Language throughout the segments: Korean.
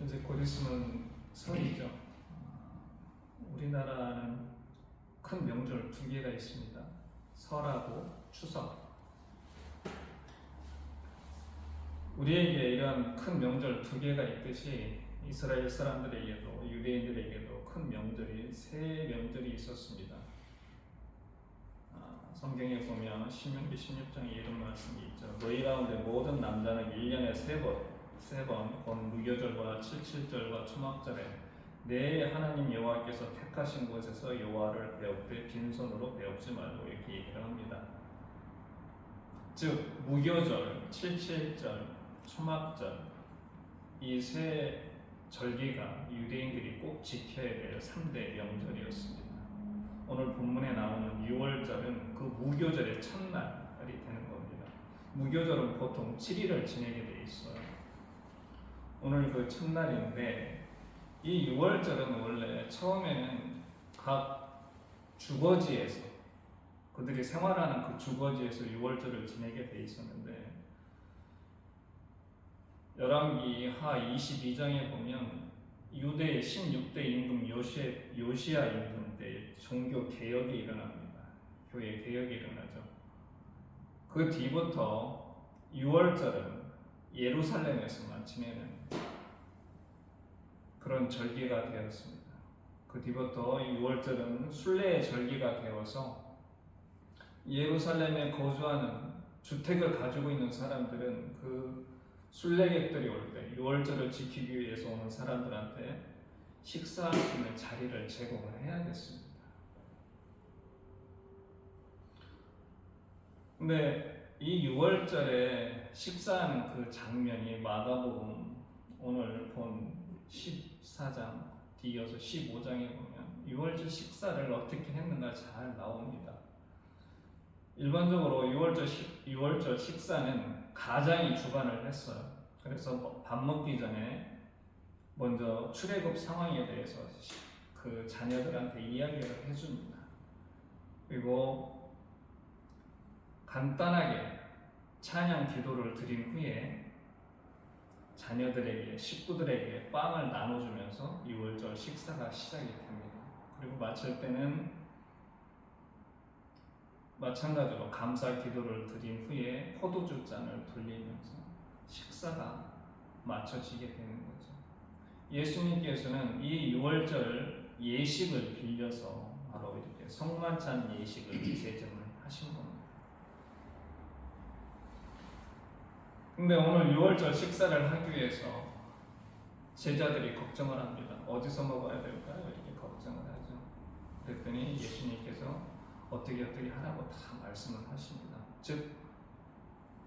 이제 곧 있으면 설이죠. 우리나라는 큰 명절 두 개가 있습니다. 설하고 추석. 우리에게 이런 큰 명절 두 개가 있듯이 이스라엘 사람들에게도 유대인들에게도 큰 명절이 세 명절이 있었습니다. 성경에 보면 신명기 16장에 이런 말씀이 있죠. 너희 가운데 모든 남자는 1년에 세 번 곧 무교절과 칠칠절과 초막절에 내 하나님 여호와께서 택하신 곳에서 여호와를 배웁되 빈손으로 배웁지 말고 이렇게 얘기를 합니다. 즉 무교절, 칠칠절, 초막절 이 세 절기가 유대인들이 꼭 지켜야 될 3대 명절이었습니다. 오늘 본문에 나오는 6월절은 그 무교절의 첫날이 되는 겁니다. 무교절은 보통 7일을 지내게 돼 있어요. 오늘 그 첫날인데 이 6월절은 원래 처음에는 각 주거지에서 그들이 생활하는 그 주거지에서 6월절을 지내게 돼 있었는데 열왕기 하 22장에 보면 유대의 16대 임금 요시야 임금 때 종교 개혁이 일어납니다. 교회 개혁이 일어나죠. 그 뒤부터 6월절은 예루살렘에서만 지내는 그런 절기가 되었습니다. 그 뒤부터 6월절은 순례의 절기가 되어서 예루살렘에 거주하는 주택을 가지고 있는 사람들은 그 순례객들이 올 때 6월절을 지키기 위해서 오는 사람들한테 식사할 수 있는 자리를 제공을 해야겠습니다. 근데 이 6월절에 식사하는 그 장면이 마가복음 오늘 본 14장 뒤이어서 15장에 보면 6월절 식사를 어떻게 했는가 잘 나옵니다. 일반적으로 6월절 식사는 가장이 주관을 했어요. 그래서 밥 먹기 전에 먼저 출애굽 상황에 대해서 그 자녀들한테 이야기를 해줍니다. 그리고 간단하게 찬양 기도를 드린 후에 자녀들에게, 식구들에게 빵을 나눠주면서 6월절 식사가 시작이 됩니다. 그리고 마칠 때는 마찬가지로 감사 기도를 드린 후에 포도주 잔을 돌리면서 식사가 마쳐지게 되는 거죠. 예수님께서는 이 6월절 예식을 빌려서 바로 이렇게 성만찬 예식을 제정을 하신 겁니다. 근데 오늘 6월절 식사를 하기 위해서 제자들이 걱정을 합니다. 어디서 먹어야 될까요? 이렇게 걱정을 하죠. 그랬더니 예수님께서 어떻게 하라고 다 말씀을 하십니다. 즉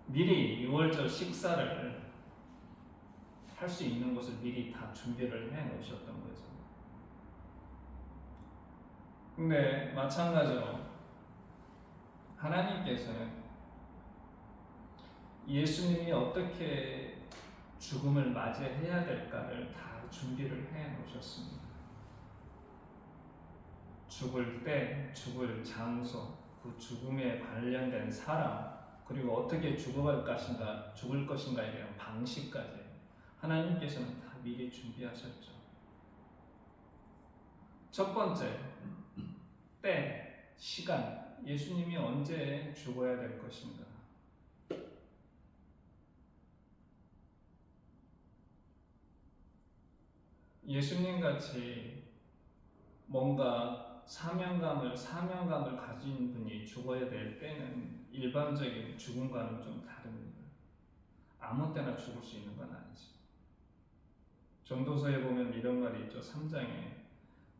미리 6월절 식사를 할 수 있는 것을 미리 다 준비를 해 놓으셨던 거죠. 근데 마찬가지로 하나님께서는 예수님이 어떻게 죽음을 맞이해야 될까를 다 준비를 해 놓으셨습니다. 죽을 때, 죽을 장소, 그 죽음에 관련된 사람, 그리고 어떻게 죽을 것인가에 대한 방식까지 하나님께서는 다 미리 준비하셨죠. 첫 번째, 때, 시간, 예수님이 언제 죽어야 될 것인가. 예수님 같이 뭔가 사명감을 가진 분이 죽어야 될 때는 일반적인 죽음과는 좀 다릅니다. 아무 때나 죽을 수 있는 건 아니지. 전도서에 보면 이런 말이 있죠. 3장에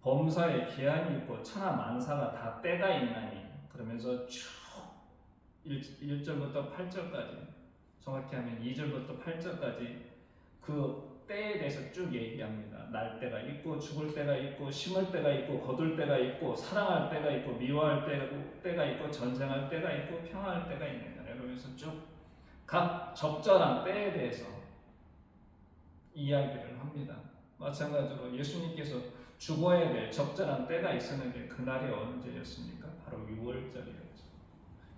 범사에 기한이 있고 천하 만사가 다 때가 있나니, 그러면서 쭉 1절부터 8절까지, 정확히 하면 2절부터 8절까지 그 때에 대해서 쭉 얘기합니다. 날 때가 있고 죽을 때가 있고 심을 때가 있고 거둘 때가 있고 사랑할 때가 있고 미워할 때가 있고 전쟁할 때가 있고 평화할 때가 있느니라. 그러면서 쭉 각 적절한 때에 대해서 이야기를 합니다. 마찬가지로 예수님께서 죽어야 될 적절한 때가 있었는데 그날이 언제였습니까? 바로 6월절이었죠.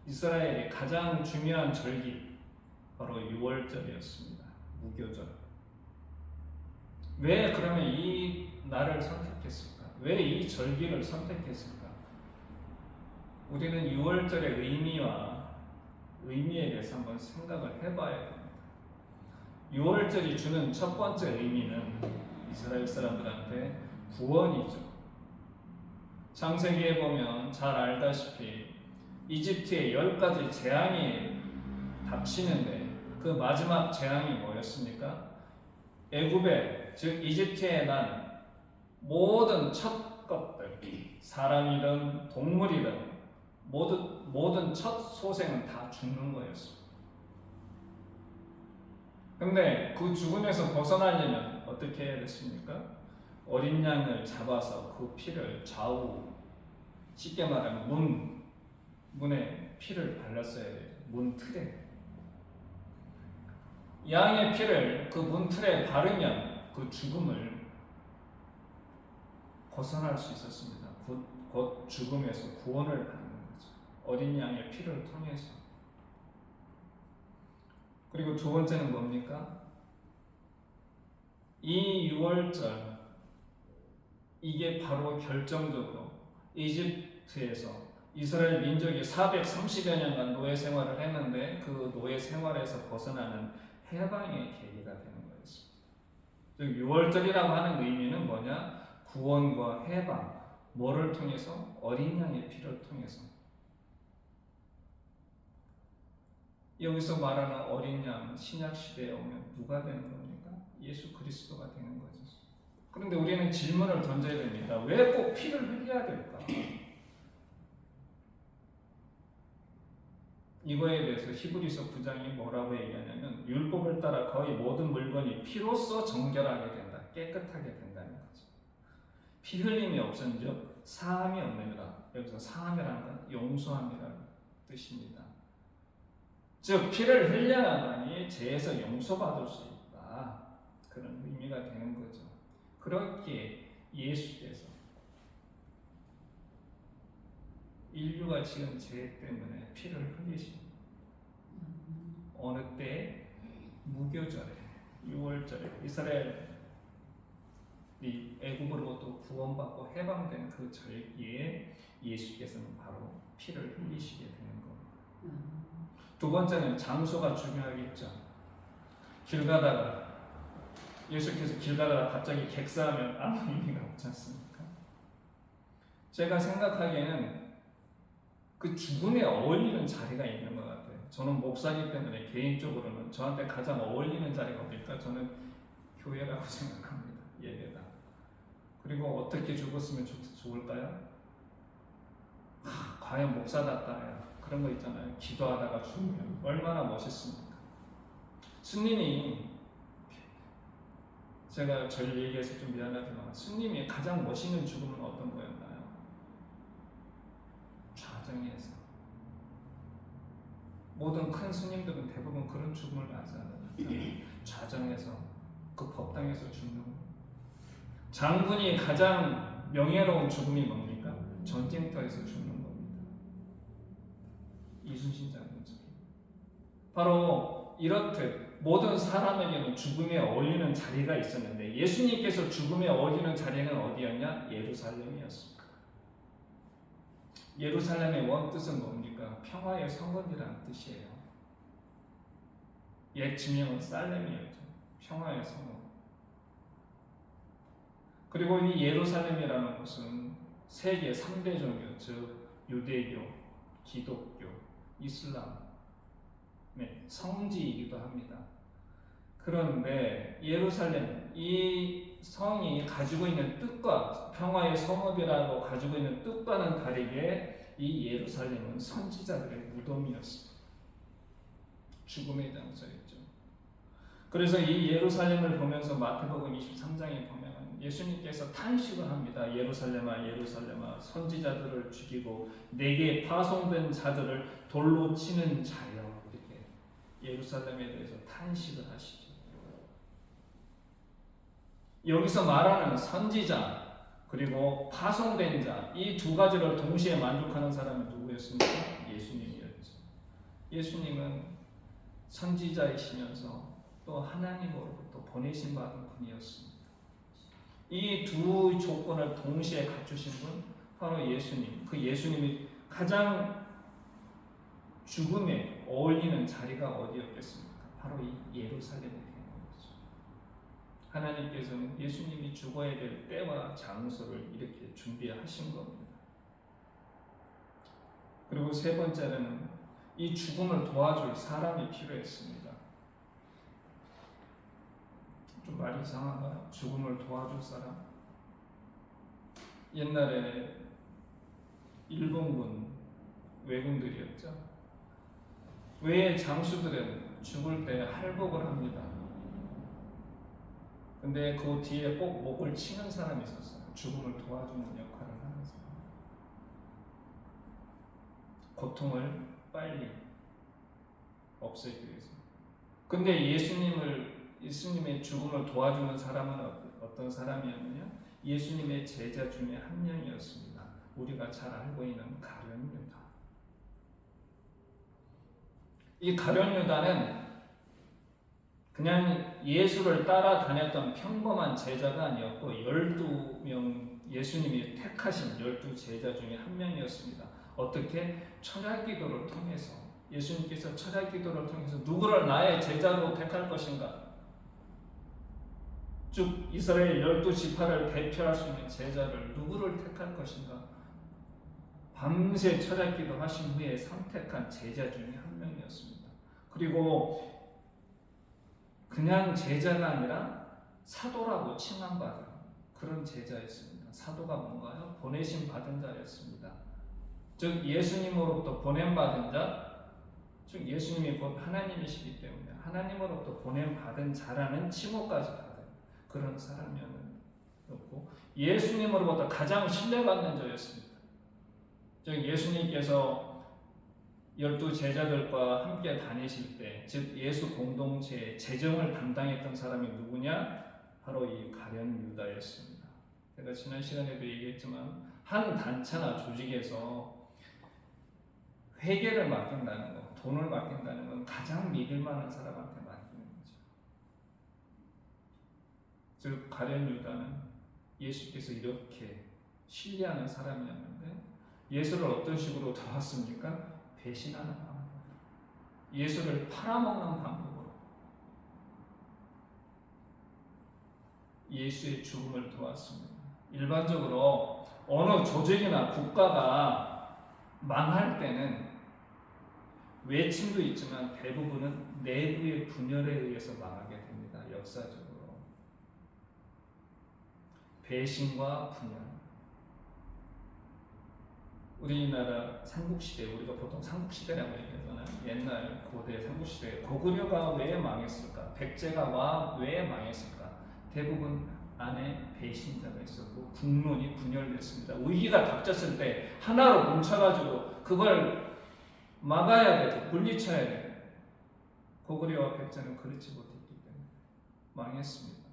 이스라엘의 가장 중요한 절기 바로 6월절이었습니다. 무교절. 왜 그러면 이 날을 선택했을까? 왜 이 절기를 선택했을까? 우리는 6월절의 의미에 대해서 한번 생각을 해봐야 됩니다. 6월절이 주는 첫 번째 의미는 이스라엘 사람들한테 구원이죠. 창세기에 보면 잘 알다시피 이집트에 10가지 재앙이 닥치는데 그 마지막 재앙이 뭐였습니까? 애굽에, 즉 이집트에 난 모든 첫 것들, 사람이든 동물이든 모든 첫 소생은 다 죽는 거였습니다. 근데 그 죽음에서 벗어나려면 어떻게 해야 됐습니까? 어린 양을 잡아서 그 피를 좌우, 쉽게 말하면 문에 피를 발랐어야 돼요. 문 틀에. 양의 피를 그 문 틀에 바르면 그 죽음을 벗어날 수 있었습니다. 곧 죽음에서 구원을 받는 거죠. 어린 양의 피를 통해서. 그리고 두 번째는 뭡니까? 이 6월절, 이게 바로 결정적으로 이집트에서 이스라엘 민족이 430여 년간 노예 생활을 했는데 그 노예 생활에서 벗어나는 해방의 계기가 되는 거였습니다. 즉 6월절이라고 하는 의미는 뭐냐? 구원과 해방. 뭐를 통해서? 어린 양의 피를 통해서. 여기서 말하는 어린 양, 신약 시대에 오면 누가 되는 겁니까? 예수 그리스도가 되는 거죠. 그런데 우리는 질문을 던져야 됩니다. 왜 꼭 피를 흘려야 될까? 이거에 대해서 히브리서 9장이 뭐라고 얘기하냐면 율법을 따라 거의 모든 물건이 피로써 정결하게 된다. 깨끗하게 된다는 거죠. 피 흘림이 없은즉 사함이 없느니라. 여기서 사함이라는 건 용서함이라는 뜻입니다. 즉 피를 흘려야만이 죄에서 용서받을 수 있다. 그런 의미가 되는 거죠. 그렇기에 예수께서 인류가 지은 죄 때문에 피를 흘리십니다. 어느 때? 무교절에, 6월절에 이스라엘이 애굽으로부터 구원받고 해방된 그 절기에 예수께서는 바로 피를 흘리시게 되는 겁니다. 두 번째는 장소가 중요하겠죠. 길 가다가 예수께서 길 가다가 갑자기 객사하면 아무 의미가 없지 않습니까? 제가 생각하기에는 그 죽음에 어울리는 자리가 있는 것 같아요. 저는 목사이기 때문에 개인적으로는 저한테 가장 어울리는 자리가 어딜까? 저는 교회라고 생각합니다. 예배다. 그리고 어떻게 죽었으면 좋을까요? 과연 목사답다. 그런 거 있잖아요. 기도하다가 죽으면 얼마나 멋있습니까? 스님이, 제가 절 얘기해서 좀 미안하지만 스님이 가장 멋있는 죽음은 어떤 거였나요? 좌정에서. 모든 큰 스님들은 대부분 그런 죽음을 맞이하잖아요. 좌정에서, 그 법당에서 죽는 거. 장군이 가장 명예로운 죽음이 뭡니까? 전쟁터에서 죽는 겁니다. 이순신 장군처럼. 바로 이렇듯 모든 사람에게는 죽음에 어울리는 자리가 있었는데 예수님께서 죽음에 어울리는 자리는 어디였냐? 예루살렘이었습니다. 예루살렘의 원뜻은 뭡니까? 평화의 성읍이라는 뜻이에요. 옛 지명은 살렘이었죠. 평화의 성읍. 그리고 이 예루살렘이라는 곳은 세계 3대 종교, 즉 유대교, 기독교, 이슬람의 성지이기도 합니다. 그런데 예루살렘, 이 성이 가지고 있는 뜻과 평화의 성읍이라고 가지고 있는 뜻과는 다르게 이 예루살렘은 선지자들의 무덤이었습니다. 죽음의 장소였죠. 그래서 이 예루살렘을 보면서 마태복음 23장에 보면 예수님께서 탄식을 합니다. 예루살렘아 예루살렘아 선지자들을 죽이고 내게 파송된 자들을 돌로 치는 자여. 이렇게 예루살렘에 대해서 탄식을 하시죠. 여기서 말하는 선지자 그리고 파송된 자, 이 두 가지를 동시에 만족하는 사람이 누구였습니까? 예수님이었죠. 예수님은 선지자이시면서 또 하나님으로부터 보내신 받은 분이었습니다. 이 두 조건을 동시에 갖추신 분 바로 예수님. 그 예수님이 가장 죽음에 어울리는 자리가 어디였겠습니까? 바로 이 예루살렘에 되는 거죠. 하나님께서는 예수님이 죽어야 될 때와 장소를 이렇게 준비하신 겁니다. 그리고 세 번째는 이 죽음을 도와줄 사람이 필요했습니다. 좀 말이 이상한가요? 죽음을 도와줄 사람? 옛날에 일본군 왜군들이었죠. 외의 장수들은 죽을 때 할복을 합니다. 근데 그 뒤에 꼭 목을 치는 사람이 있었어요. 죽음을 도와주는 역할을 하는 사람. 고통을 빨리 없애기 위해서. 근데 예수님의 죽음을 도와주는 사람은 어떤 사람이었느냐? 예수님의 제자 중에 한 명이었습니다. 우리가 잘 알고 있는 가룟 유다. 이 가룟 유다는 그냥 예수를 따라다녔던 평범한 제자가 아니었고 12명 예수님이 택하신 12제자 중에 한 명이었습니다. 어떻게? 철야기도를 통해서 예수님께서 철야기도를 통해서 누구를 나의 제자로 택할 것인가? 쭉 이스라엘 12지파를 대표할 수 있는 제자를 누구를 택할 것인가? 밤새 철야기도 하신 후에 선택한 제자 중에 한 명이었습니다. 그리고 그냥 제자가 아니라 사도라고 칭함받은 그런 제자였습니다. 사도가 뭔가요? 보내심 받은 자였습니다. 즉 예수님으로부터 보냄받은 자, 즉 예수님이 곧 하나님이시기 때문에 하나님으로부터 보냄받은 자라는 칭호까지 받은 그런 사람이었고 예수님으로부터 가장 신뢰받는 자였습니다. 즉 예수님께서 12제자들과 함께 다니실 때, 즉 예수 공동체의 재정을 담당했던 사람이 누구냐? 바로 이 가룟 유다였습니다. 제가 지난 시간에도 얘기했지만 한 단체나 조직에서 회계를 맡긴다는 것, 돈을 맡긴다는 건 가장 믿을 만한 사람한테 맡기는 거죠. 즉 가룟 유다는 예수께서 이렇게 신뢰하는 사람이었는데 예수를 어떤 식으로 도왔습니까? 배신하는 방법, 예수를 팔아먹는 방법으로 예수의 죽음을 도왔습니다. 일반적으로 어느 조직이나 국가가 망할 때는 외침도 있지만 대부분은 내부의 분열에 의해서 망하게 됩니다. 역사적으로 배신과 분열. 우리나라 삼국시대, 우리가 보통 삼국시대라고 얘기하잖아요. 옛날 고대 삼국시대, 고구려가 왜 망했을까? 백제가 왜 망했을까? 대부분 안에 배신자가 있었고 국론이 분열됐습니다. 위기가 닥쳤을 때 하나로 뭉쳐가지고 그걸 막아야 돼, 물리쳐야 돼. 고구려와 백제는 그렇지 못했기 때문에 망했습니다.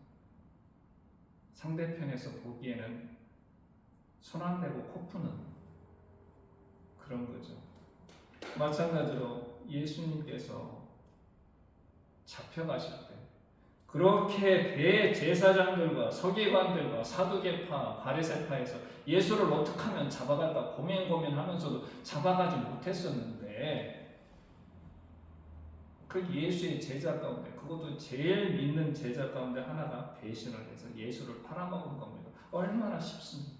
상대편에서 보기에는 손 안 대고 코 푸는 그런 거죠. 마찬가지로 예수님께서 잡혀가실 때 그렇게 대제사장들과 서기관들과 사두개파, 바리새파에서 예수를 어떻게 하면 잡아갈까 고민하면서도 잡아가지 못했었는데 그 예수의 제자 가운데, 그것도 제일 믿는 제자 가운데 하나가 배신을 해서 예수를 팔아먹은 겁니다. 얼마나 쉽습니까?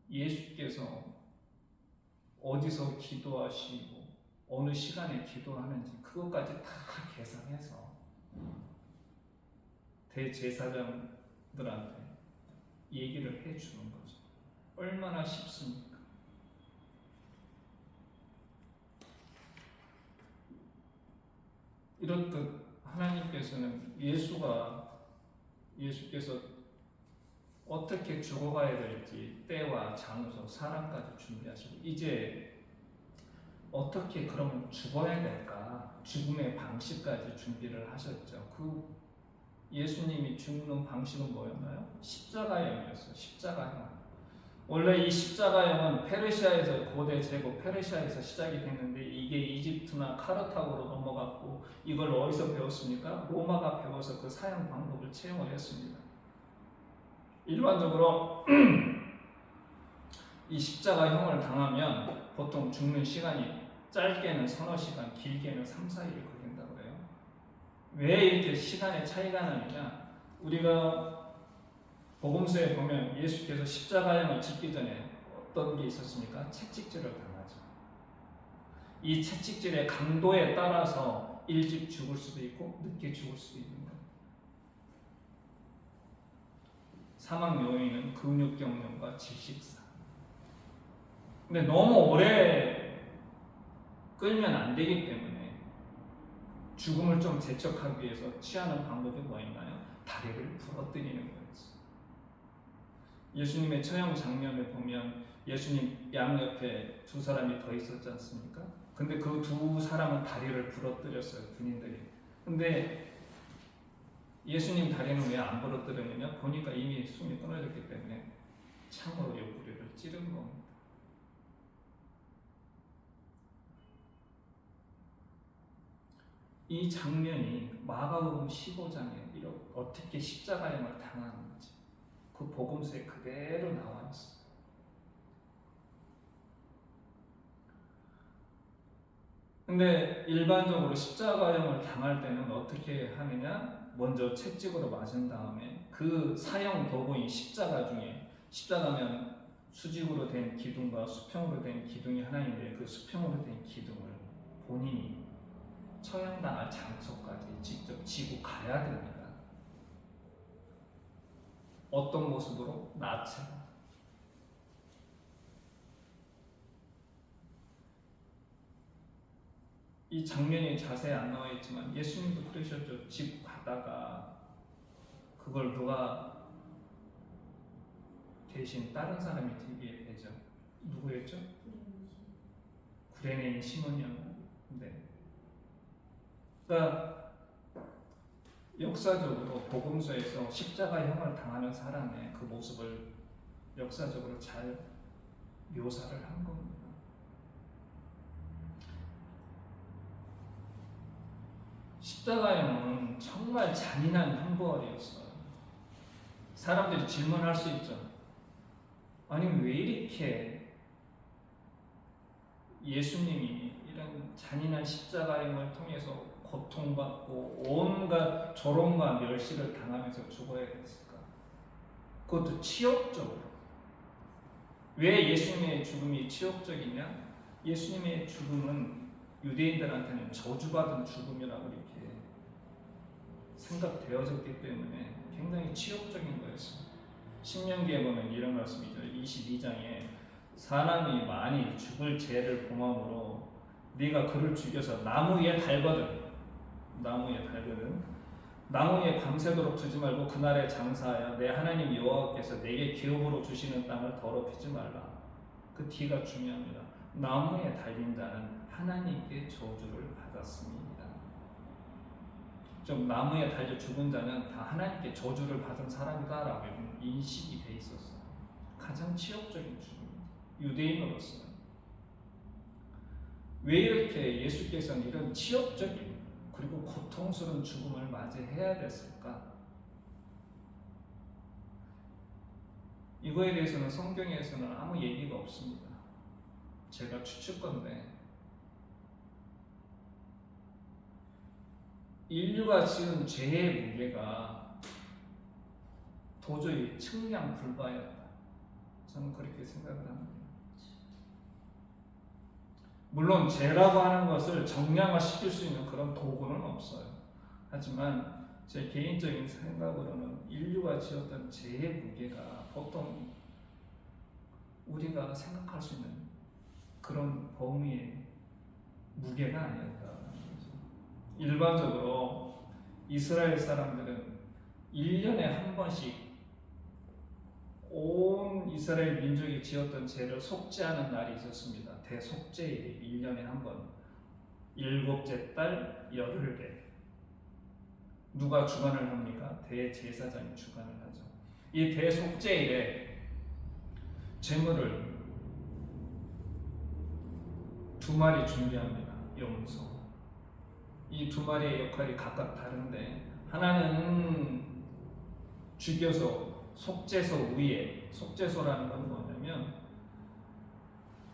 예수께서 어디서 기도하시고 어느 시간에 기도하는지 그것까지 다 계산해서 대제사장들한테 얘기를 해주는 거죠. 얼마나 쉽습니까? 이렇듯 하나님께서는 예수께서 어떻게 죽어가야 될지 때와 장소, 사람까지 준비하시고 이제 어떻게 그러면 죽어야 될까? 죽음의 방식까지 준비를 하셨죠. 그 예수님이 죽는 방식은 뭐였나요? 십자가형이었어요. 십자가형. 원래 이 십자가형은 페르시아에서 고대 제국 페르시아에서 시작이 됐는데 이게 이집트나 카르타고로 넘어갔고 이걸 어디서 배웠습니까? 로마가 배워서 그 사용 방법을 채용을 했습니다. 일반적으로 이 십자가형을 당하면 보통 죽는 시간이 짧게는 서너 시간, 길게는 3, 4일 걸린다고 그래요. 왜 이렇게 시간의 차이가 나느냐? 우리가 복음서에 보면 예수께서 십자가형을 짓기 전에 어떤 게 있었습니까? 채찍질을 당하죠. 이 채찍질의 강도에 따라서 일찍 죽을 수도 있고 늦게 죽을 수도 있는 거예요. 사망 요인은 근육경련과 질식사. 근데 너무 오래 끌면 안 되기 때문에 죽음을 좀 재촉하기 위해서 취하는 방법이 뭐인가요? 다리를 부러뜨리는 거예요. 예수님의 처형 장면을 보면 예수님 양옆에 두 사람이 더 있었지 않습니까? 근데 그 두 사람은 다리를 부러뜨렸어요, 군인들이. 근데 예수님 다리는 왜 안 부러뜨렸느냐? 보니까 이미 숨이 끊어졌기 때문에 창으로 옆구리를 찌른 겁니다. 이 장면이 마가복음 15장에 이렇게 어떻게 십자가형을 당하는지 그 복음서에 그대로 나와 있어요. 근데 일반적으로 십자가형을 당할 때는 어떻게 하느냐? 먼저 채찍으로 맞은 다음에 그 사형 도구인 십자가 중에 십자가면 수직으로 된 기둥과 수평으로 된 기둥이 하나 있는데 그 수평으로 된 기둥을 본인이 처형당할 장소까지 직접 지고 가야 됩니다. 어떤 모습으로? 나체로. 이 장면이 자세히 안 나와 있지만 예수님도 그러셨죠. 집 가다가 그걸 누가 대신 다른 사람이 들게 되죠. 누구였죠? 구레네인 시몬이었나요? 네. 그러니까 역사적으로 복음서에서 십자가형을 당하는 사람의 그 모습을 역사적으로 잘 묘사를 한 겁니다. 십자가형은 정말 잔인한 형벌이었어요. 사람들이 질문할 수 있죠. 아니 왜 이렇게 예수님이 이런 잔인한 십자가형을 통해서 고통받고 온갖 조롱과 멸시를 당하면서 죽어야 됐을까? 그것도 치욕적으로. 왜 예수님의 죽음이 치욕적이냐? 예수님의 죽음은 유대인들한테는 저주받은 죽음이라고 이렇게 생각되어졌기 때문에 굉장히 치욕적인 거였습니다. 신명기에 보면 이런 말씀이죠. 22장에 사람이 많이 죽을 죄를 범함으로 네가 그를 죽여서 나무 위에 달거든. 나무 위에 밤새도록 두지 말고 그날에 장사하여 내 하나님 여호와께서 내게 기업으로 주시는 땅을 더럽히지 말라. 그 뒤가 중요합니다. 나무에 달린 자는 하나님께 저주를 받았습니다. 좀 나무에 달려 죽은 자는 다 하나님께 저주를 받은 사람이다라고 인식이 돼 있었어요. 가장 치욕적인 죽음입니다. 유대인으로서는. 왜 이렇게 예수께서는 이런 치욕적인 그리고 고통스러운 죽음을 맞이해야 됐을까? 이거에 대해서는 성경에서는 아무 얘기가 없습니다. 제가 추측건데 인류가 지은 죄의 무게가 도저히 측량 불가였다. 저는 그렇게 생각을 합니다. 물론 죄라고 하는 것을 정량화시킬 수 있는 그런 도구는 없어요. 하지만 제 개인적인 생각으로는 인류가 지었던 죄의 무게가 보통 우리가 생각할 수 있는 그런 범위의 무게가 아니었다. 일반적으로 이스라엘 사람들은 1년에 한 번씩 온 이스라엘 민족이 지었던 죄를 속죄하는 날이 있었습니다. 대속죄일이 1년에 한 번. 7째 달 열흘에 누가 주관을 합니까? 대제사장이 주관을 하죠. 이 대속죄일에 재물을 두 마리 준비합니다. 염소. 이 두 마리의 역할이 각각 다른데 하나는 죽여서 속죄소 위에, 속죄소라는 건 뭐냐면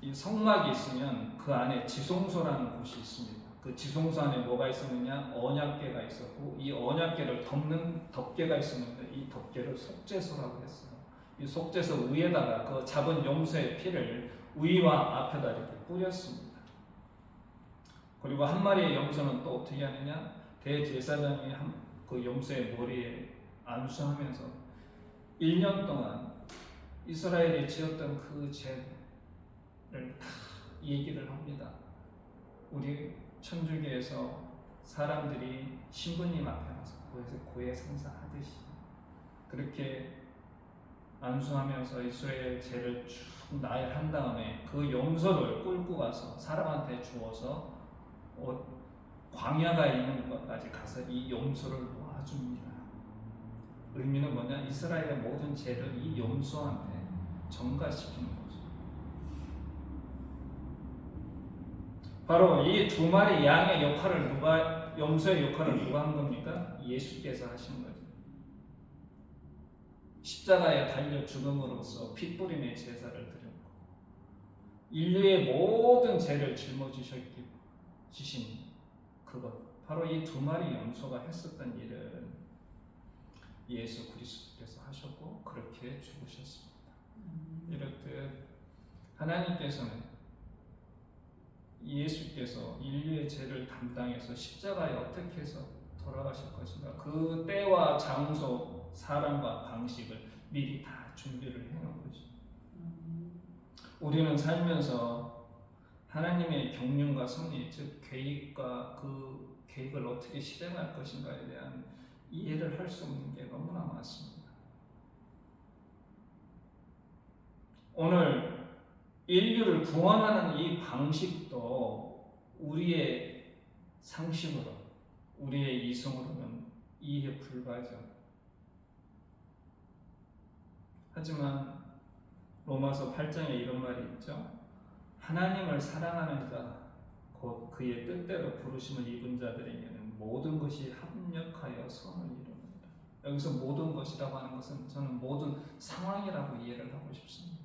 이 성막이 있으면 그 안에 지성소라는 곳이 있습니다. 그 지성소 안에 뭐가 있었느냐? 언약궤가 있었고 이 언약궤를 덮는 덮개가 있었는데 이 덮개를 속죄소라고 했어요. 이 속죄소 위에다가 그 잡은 염소의 피를 위와 앞에다 이렇게 뿌렸습니다. 그리고 한 마리의 염소는 또 어떻게 하느냐? 대제사장이 그 염소의 머리에 안수하면서 1년 동안 이스라엘이 지었던 그 죄를 다 얘기를 합니다. 우리 천주교에서 사람들이 신부님 앞에 와서 고해 성사하듯이 그렇게 안수하면서 이스라엘 죄를 쭉 나열한 다음에 그 염소를 끌고 가서 사람한테 주어서 광야가 있는 곳까지 가서 이 염소를 놓아줍니다. 의미는 뭐냐? 이스라엘의 모든 죄를 이 염소한테 전가시키는 거죠. 바로 이 두 마리 양의 역할을 염소의 역할을 누가 한 겁니까? 예수께서 하신 거죠. 십자가에 달려 죽음으로써 피 뿌림의 제사를 드렸고 인류의 모든 죄를 짊어지신 그것, 바로 이 두 마리 염소가 했었던 일을 예수 그리스도께서 하셨고 그렇게 죽으셨습니다. 이렇듯 하나님께서는 예수께서 인류의 죄를 담당해서 십자가에 어떻게 해서 돌아가실 것인가, 그 때와 장소, 사람과 방식을 미리 다 준비를 해놓은 거죠. 우리는 살면서 하나님의 경륜과 섭리, 즉 계획과 그 계획을 어떻게 실행할 것인가에 대한 이해를 할 수 없는 게 너무나 많습니다. 오늘 인류를 구원하는 이 방식도 우리의 상식으로, 우리의 이성으로는 이해 불가죠. 하지만 로마서 8장에 이런 말이 있죠. 하나님을 사랑하는 자, 곧 그의 뜻대로 부르심을 입은 자들에게는 모든 것이 합력하여 선을 이룹니다. 여기서 모든 것이라고 하는 것은 저는 모든 상황이라고 이해를 하고 싶습니다.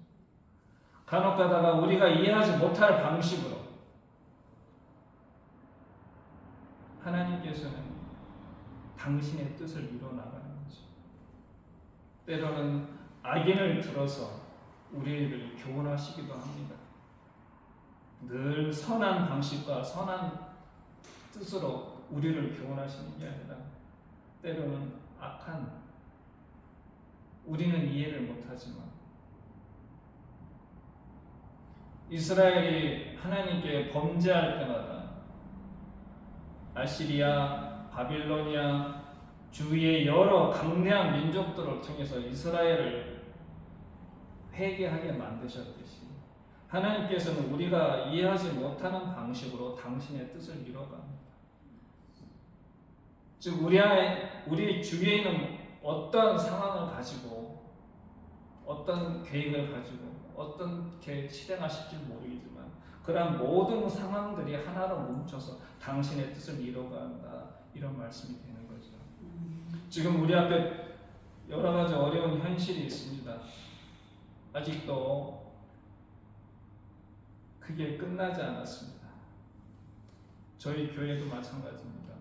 간혹 가다가 우리가 이해하지 못할 방식으로 하나님께서는 당신의 뜻을 이뤄나가는 거죠. 때로는 악인을 들어서 우리를 교훈하시기도 합니다. 늘 선한 방식과 선한 뜻으로 우리를 교훈하시는 게 아니라 때로는 악한, 우리는 이해를 못하지만 이스라엘이 하나님께 범죄할 때마다 아시리아, 바빌로니아 주위의 여러 강대한 민족들을 통해서 이스라엘을 회개하게 만드셨듯이 하나님께서는 우리가 이해하지 못하는 방식으로 당신의 뜻을 이뤄갑니다. 즉 우리 주위에 있는 어떤 상황을 가지고 어떤 계획을 가지고 어떻게 실행하실지 모르겠지만 그러한 모든 상황들이 하나로 뭉쳐서 당신의 뜻을 이뤄간다, 이런 말씀이 되는 거죠. 지금 우리 앞에 여러 가지 어려운 현실이 있습니다. 아직도 그게 끝나지 않았습니다. 저희 교회도 마찬가지입니다.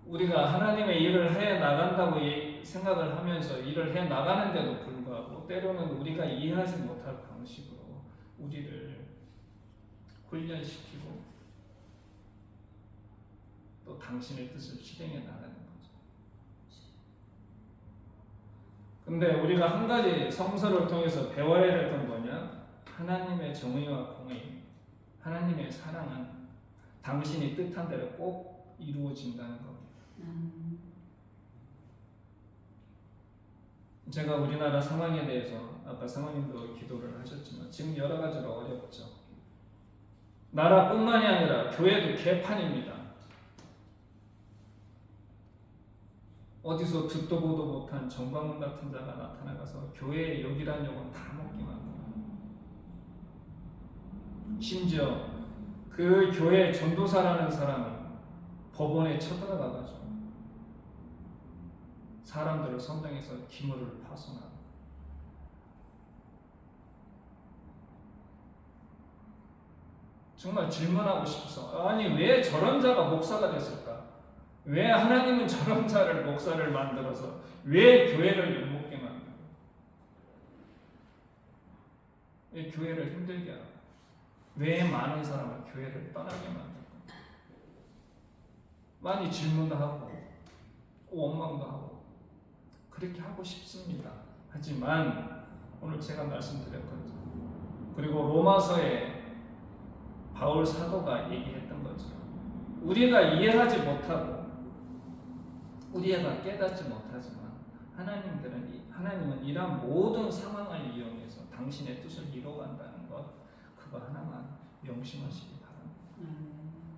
우리가 하나님의 일을 해 나간다고 생각을 하면서 일을 해 나가는데도 불구하고 때로는 우리가 이해하지 못할 방식으로 우리를 훈련시키고 또 당신의 뜻을 실행해 나가는 거죠. 근데 우리가 한 가지 성서를 통해서 배워야 될 건 뭐냐? 하나님의 정의와 공의, 하나님의 사랑은 당신이 뜻한 대로 꼭 이루어진다는 겁니다. 제가 우리나라 상황에 대해서 아까 상황님도 기도를 하셨지만 지금 여러 가지로 어렵죠. 나라뿐만이 아니라 교회도 개판입니다. 어디서 듣도 보도 못한 정광훈 같은 자가 나타나가서 교회의 욕이란 욕은 다 먹게 만들어요. 심지어 그 교회 전도사라는 사람은 법원에 쳐들어가가지고 사람들을 선정해서 기물을 파손하고, 정말 질문하고 싶어서, 아니 왜 저런 자가 목사가 됐을까? 왜 하나님은 저런 자를 목사를 만들어서 왜 교회를 욕먹게 만들어? 왜 교회를 힘들게 하고, 왜 많은 사람을 교회를 떠나게 만들까? 많이 질문도 하고 원망도 하고 그렇게 하고 싶습니다. 하지만 오늘 제가 말씀드렸거든요. 그리고 로마서에 바울 사도가 얘기했던 거죠. 우리가 이해하지 못하고 우리가 깨닫지 못하지만 하나님은 이러한 모든 상황을 이용해서 당신의 뜻을 이루어간다는 것, 그거 하나만 명심하시기 바랍니다.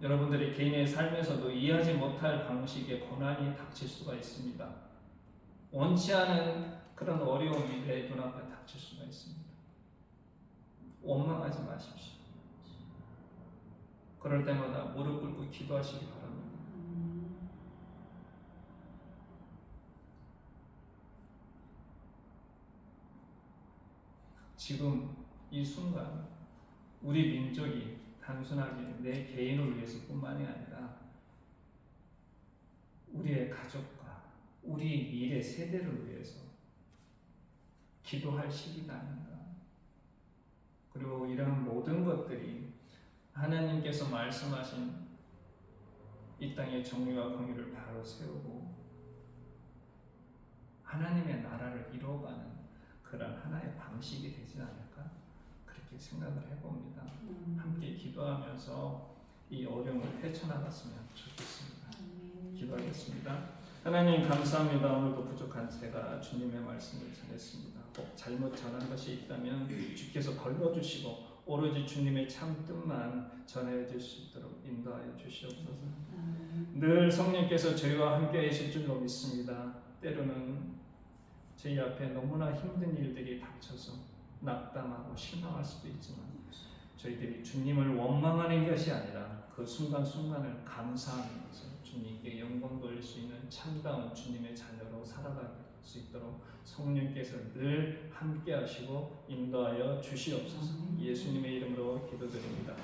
여러분들이 개인의 삶에서도 이해하지 못할 방식의 고난이 닥칠 수가 있습니다. 원치 않은 그런 어려움이 내 눈앞에 닥칠 수가 있습니다. 원망하지 마십시오. 그럴 때마다 무릎 꿇고 기도하시기 바랍니다. 지금 이 순간 우리 민족이 단순하게 내 개인을 위해서뿐만이 아니라 우리의 가족과 우리 미래 세대를 위해서 기도할 시기가 아닌가. 그리고 이런 모든 것들이 하나님께서 말씀하신 이 땅의 정의와 공의를 바로 세우고 하나님의 나라를 이루어가는 그런 하나의 방식이 되지 않을까, 그렇게 생각을 해봅니다. 함께 기도하면서 이 어려움을 헤쳐나갔으면 좋겠습니다. 기도하겠습니다. 하나님 감사합니다. 오늘도 부족한 제가 주님의 말씀을 전했습니다. 꼭 잘못 전한 것이 있다면 주께서 걸러주시고 오로지 주님의 참 뜻만 전해질 수 있도록 인도하여 주시옵소서. 늘 성령께서 저희와 함께 하실 줄로 믿습니다. 때로는 저희 앞에 너무나 힘든 일들이 닥쳐서 낙담하고 실망할 수도 있지만 저희들이 주님을 원망하는 것이 아니라 그 순간순간을 감사하면서 주님께 영광 돌릴 수 있는 참다운 주님의 자녀로 살아갈 수 있도록 성령께서 늘 함께 하시고 인도하여 주시옵소서. 예수님의 이름으로 기도드립니다.